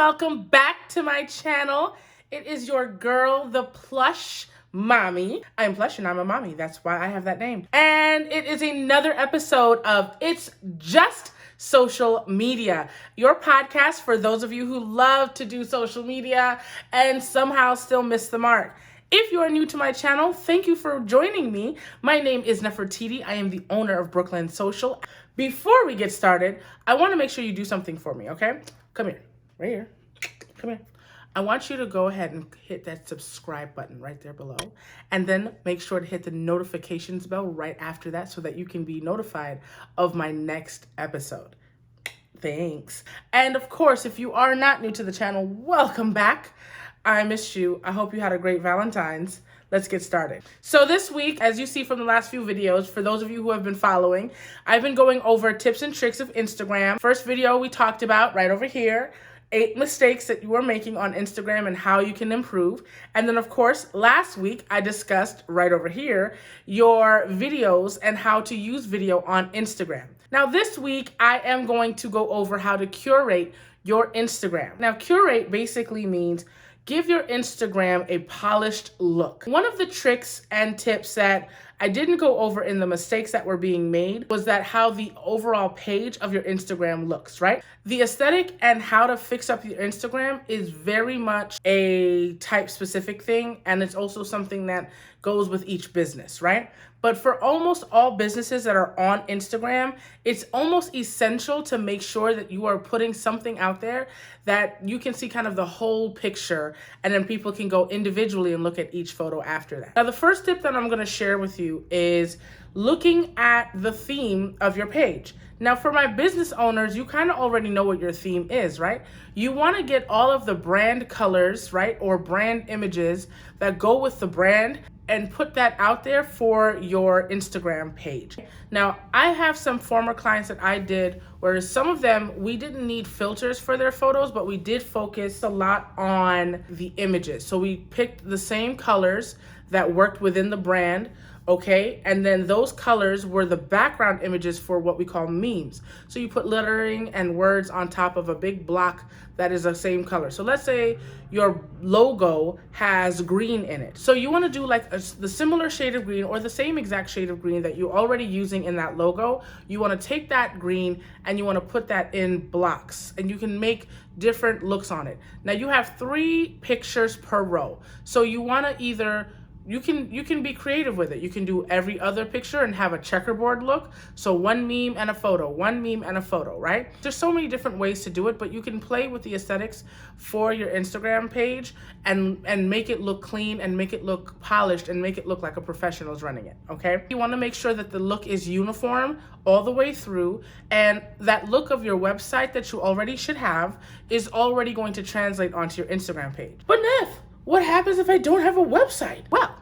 welcome back to my channel. It is your girl, the Plush Mommy. I am plush and I'm a mommy. That's why I have that name. And it is another episode of It's Just Social Media, your podcast for those of you who love to do social media and somehow still miss the mark. If you are new to my channel, thank you for joining me. My name is Nefertiti. I am the owner of Brooklyn Social. Before we get started, I want to make sure you do something for me, okay? Come here, right here. Come here. I want you to go ahead and hit that subscribe button right there below. And then make sure to hit the notifications bell right after that so that you can be notified of my next episode. Thanks. And of course, if you are not new to the channel, welcome back. I missed you. I hope you had a great Valentine's. Let's get started. So this week, as you see from the last few videos, for those of you who have been following, I've been going over tips and tricks of Instagram. First video we talked about right over here, 8 mistakes that you are making on Instagram and how you can improve. And then of course, last week I discussed right over here, your videos and how to use video on Instagram. Now this week, I am going to go over how to curate your Instagram. Now curate basically means give your Instagram a polished look. One of the tricks and tips that I didn't go over in the mistakes that were being made was that how the overall page of your Instagram looks, right? The aesthetic and how to fix up your Instagram is very much a type specific thing. And it's also something that goes with each business, right? But for almost all businesses that are on Instagram, it's almost essential to make sure that you are putting something out there that you can see kind of the whole picture, and then people can go individually and look at each photo after that. Now, the first tip that I'm going to share with you is looking at the theme of your page. Now, for my business owners, you kind of already know what your theme is, right? You want to get all of the brand colors, right, or brand images that go with the brand and put that out there for your Instagram page. Now, I have some former clients that I did where some of them, we didn't need filters for their photos, but we did focus a lot on the images. So we picked the same colors that worked within the brand, okay? And then those colors were the background images for what we call memes. So you put lettering and words on top of a big block that is the same color. So let's say your logo has green in it. So you want to do like the similar shade of green or the same exact shade of green that you're already using in that logo. You want to take that green and you want to put that in blocks, and you can make different looks on it. Now you have 3 pictures per row. So you want to either you can be creative with it. You can do every other picture and have a checkerboard look. So 1 meme and a photo, 1 meme and a photo, right? There's so many different ways to do it, but you can play with the aesthetics for your Instagram page and make it look clean and make it look polished and make it look like a professional is running it, okay? You want to make sure that the look is uniform all the way through, and that look of your website that you already should have is already going to translate onto your Instagram page. But Neff, what happens if I don't have a website? Well,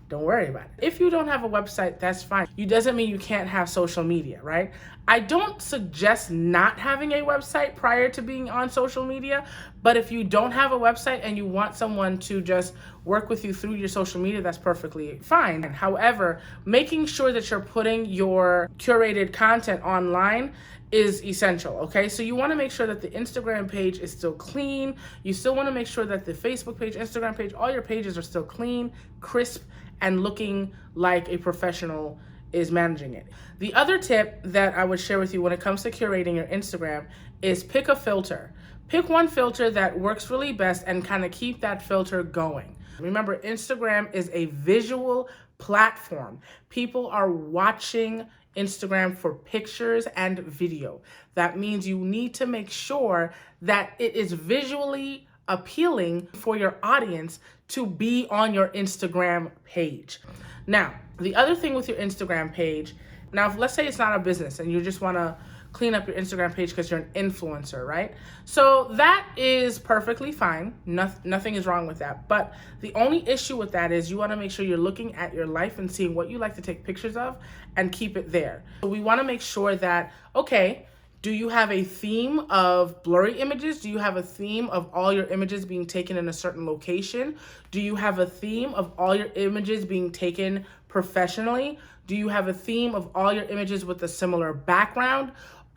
don't worry about it. If you don't have a website, that's fine. It doesn't mean you can't have social media, right? I don't suggest not having a website prior to being on social media, but if you don't have a website and you want someone to just work with you through your social media, that's perfectly fine. However, making sure that you're putting your curated content online is essential, okay? So you want to make sure that the Instagram page is still clean. You still want to make sure that the Facebook page, Instagram page, all your pages are still clean, crisp, and looking like a professional is managing it. The other tip that I would share with you when it comes to curating your Instagram is pick a filter. Pick one filter that works really best and kind of keep that filter going. Remember, Instagram is a visual platform. People are watching Instagram for pictures and video. That means you need to make sure that it is visually appealing for your audience to be on your Instagram page. Now, the other thing with your Instagram page, now let's say it's not a business and you just want to clean up your Instagram page because you're an influencer, right? So that is perfectly fine. Nothing is wrong with that. But the only issue with that is you want to make sure you're looking at your life and seeing what you like to take pictures of and keep it there. So we want to make sure that, okay, do you have a theme of blurry images? Do you have a theme of all your images being taken in a certain location? Do you have a theme of all your images being taken professionally? Do you have a theme of all your images with a similar background?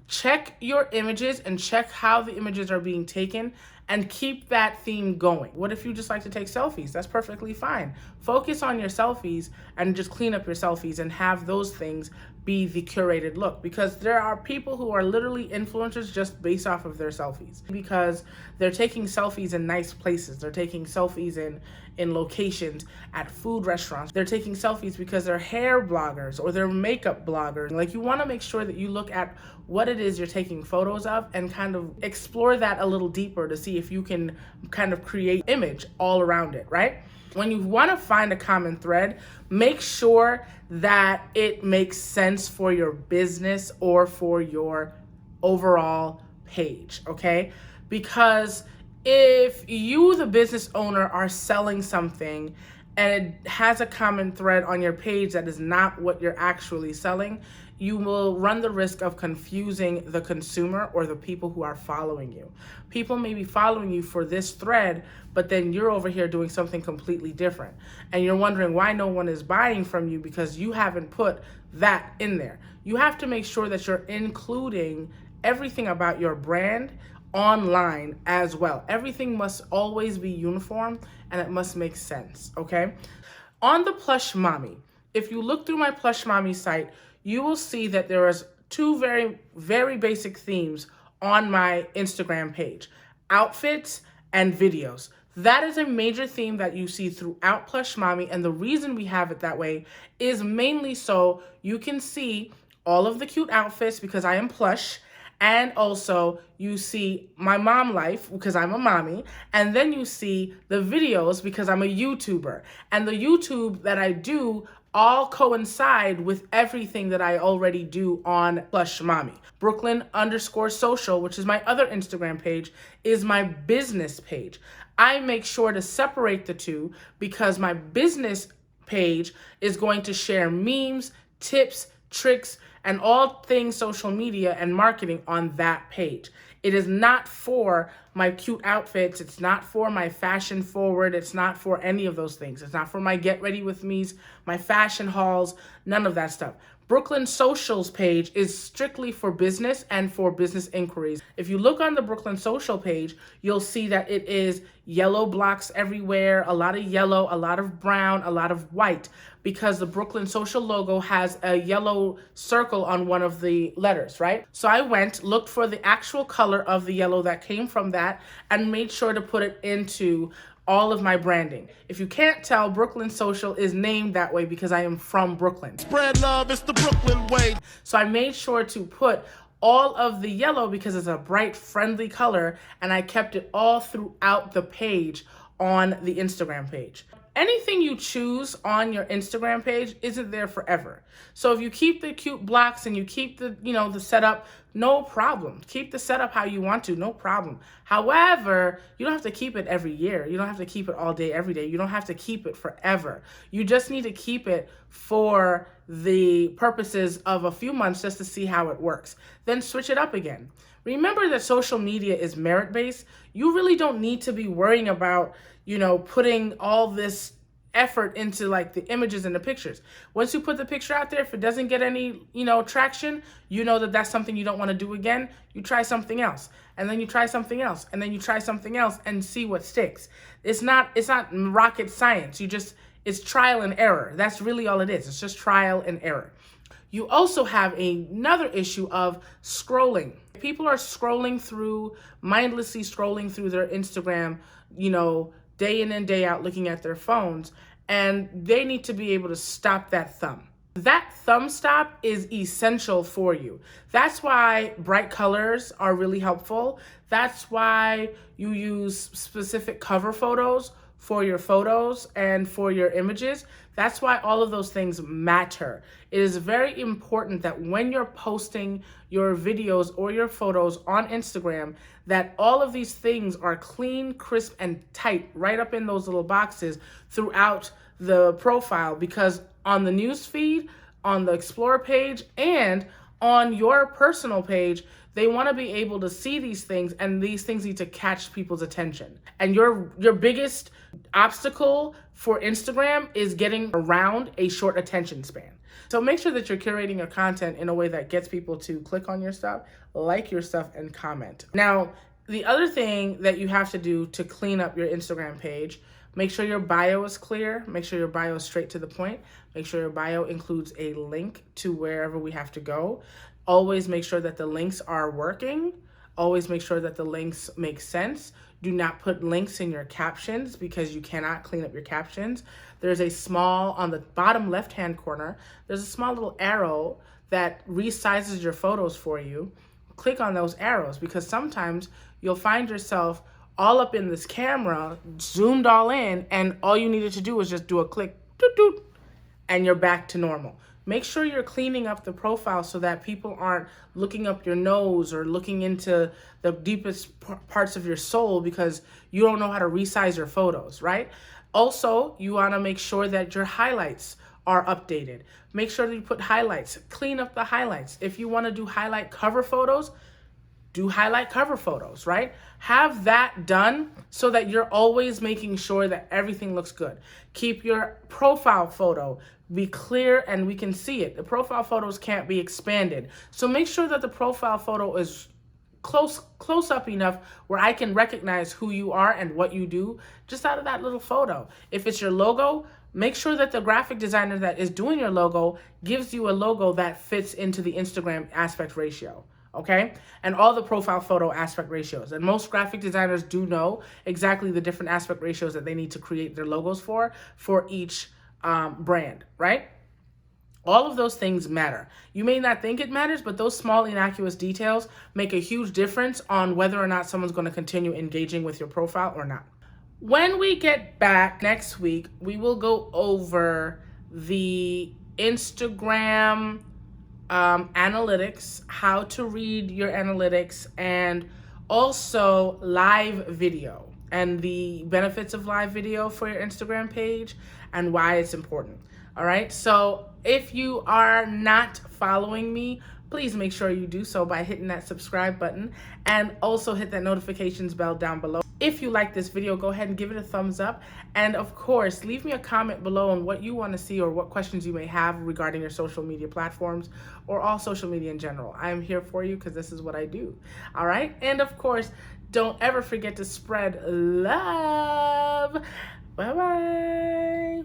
Check your images and check how the images are being taken and keep that theme going. What if you just like to take selfies? That's perfectly fine. Focus on your selfies and just clean up your selfies and have those things be the curated look, because there are people who are literally influencers just based off of their selfies, because they're taking selfies in nice places. They're taking selfies in locations at food restaurants. They're taking selfies because they're hair bloggers or they're makeup bloggers. Like, you want to make sure that you look at what it is you're taking photos of and kind of explore that a little deeper to see if you can kind of create image all around it, right? When you want to find a common thread, make sure that it makes sense for your business or for your overall page, okay? Because if you, the business owner, are selling something and it has a common thread on your page that is not what you're actually selling, you will run the risk of confusing the consumer or the people who are following you. People may be following you for this thread, but then you're over here doing something completely different. And you're wondering why no one is buying from you because you haven't put that in there. You have to make sure that you're including everything about your brand online as well. Everything must always be uniform and it must make sense, okay? On the Plush Mommy, if you look through my Plush Mommy site, you will see that there is two very, very basic themes on my Instagram page: outfits and videos. That is a major theme that you see throughout Plush Mommy, and the reason we have it that way is mainly so you can see all of the cute outfits because I am plush, and also you see my mom life because I'm a mommy, and then you see the videos because I'm a YouTuber. And the YouTube that I do all coincide with everything that I already do on Plush Mommy. Brooklyn_social, which is my other Instagram page, is my business page. I make sure to separate the two because my business page is going to share memes, tips, tricks, and all things social media and marketing on that page. It is not for my cute outfits. It's not for my fashion forward. It's not for any of those things. It's not for my get ready with me's, my fashion hauls, none of that stuff. Brooklyn Socials page is strictly for business and for business inquiries. If you look on the Brooklyn Social page, you'll see that it is yellow blocks everywhere, a lot of yellow, a lot of brown, a lot of white, because the Brooklyn Social logo has a yellow circle on one of the letters, right? So I looked for the actual color of the yellow that came from that and made sure to put it into all of my branding. If you can't tell, Brooklyn Social is named that way because I am from Brooklyn. Spread love, it's the Brooklyn way. So I made sure to put all of the yellow because it's a bright, friendly color, and I kept it all throughout the page on the Instagram page. Anything you choose on your Instagram page isn't there forever. So if you keep the cute blocks and you keep the, the setup, no problem. Keep the setup how you want to, no problem. However, you don't have to keep it every year. You don't have to keep it all day, every day. You don't have to keep it forever. You just need to keep it for the purposes of a few months just to see how it works. Then switch it up again. Remember that social media is merit-based. You really don't need to be worrying about, putting all this effort into like the images and the pictures. Once you put the picture out there, if it doesn't get any, traction, that that's something you don't want to do again. You try something else, and then you try something else, and then you try something else and see what sticks. It's not rocket science. It's trial and error. That's really all it is. It's just trial and error. You also have another issue of scrolling. People are mindlessly scrolling through their Instagram, day in and day out, looking at their phones, and they need to be able to stop that thumb. That thumb stop is essential for you. That's why bright colors are really helpful. That's why you use specific cover photos for your photos and for your images. That's why all of those things matter. It is very important that when you're posting your videos or your photos on Instagram, that all of these things are clean, crisp, and tight right up in those little boxes throughout the profile, because on the news feed, on the Explore page, and on your personal page, they want to be able to see these things, and these things need to catch people's attention. And your biggest obstacle for Instagram is getting around a short attention span. So make sure that you're curating your content in a way that gets people to click on your stuff, like your stuff, and comment. Now, The other thing that you have to do to clean up your Instagram page, make sure your bio is clear. Make sure your bio is straight to the point. Make sure your bio includes a link to wherever we have to go. Always make sure that the links are working. Always make sure that the links make sense. Do not put links in your captions because you cannot clean up your captions. There's a small, on the bottom left-hand corner, there's a small little arrow that resizes your photos for you. Click on those arrows because sometimes you'll find yourself all up in this camera, zoomed all in, and all you needed to do was just do a click, doot, doot, and you're back to normal. Make sure you're cleaning up the profile so that people aren't looking up your nose or looking into the deepest parts of your soul because you don't know how to resize your photos, right? Also, you want to make sure that your highlights are updated. Make sure that you put highlights. Clean up the highlights. If you want to do highlight cover photos, do highlight cover photos, right? Have that done so that you're always making sure that everything looks good. Keep your profile photo be clear and we can see it. The profile photos can't be expanded. So make sure that the profile photo is close up enough where I can recognize who you are and what you do just out of that little photo. If it's your logo, make sure that the graphic designer that is doing your logo gives you a logo that fits into the Instagram aspect ratio. Okay, and all the profile photo aspect ratios. And most graphic designers do know exactly the different aspect ratios that they need to create their logos for each brand, right? All of those things matter. You may not think it matters, but those small innocuous details make a huge difference on whether or not someone's going to continue engaging with your profile or not. When we get back next week, we will go over the Instagram analytics, how to read your analytics, and also live video and the benefits of live video for your Instagram page and why it's important. All right. So if you are not following me, please make sure you do so by hitting that subscribe button and also hit that notifications bell down below. If you like this video, go ahead and give it a thumbs up. And of course, leave me a comment below on what you want to see or what questions you may have regarding your social media platforms or all social media in general. I am here for you because this is what I do. All right. And of course, don't ever forget to spread love. Bye-bye.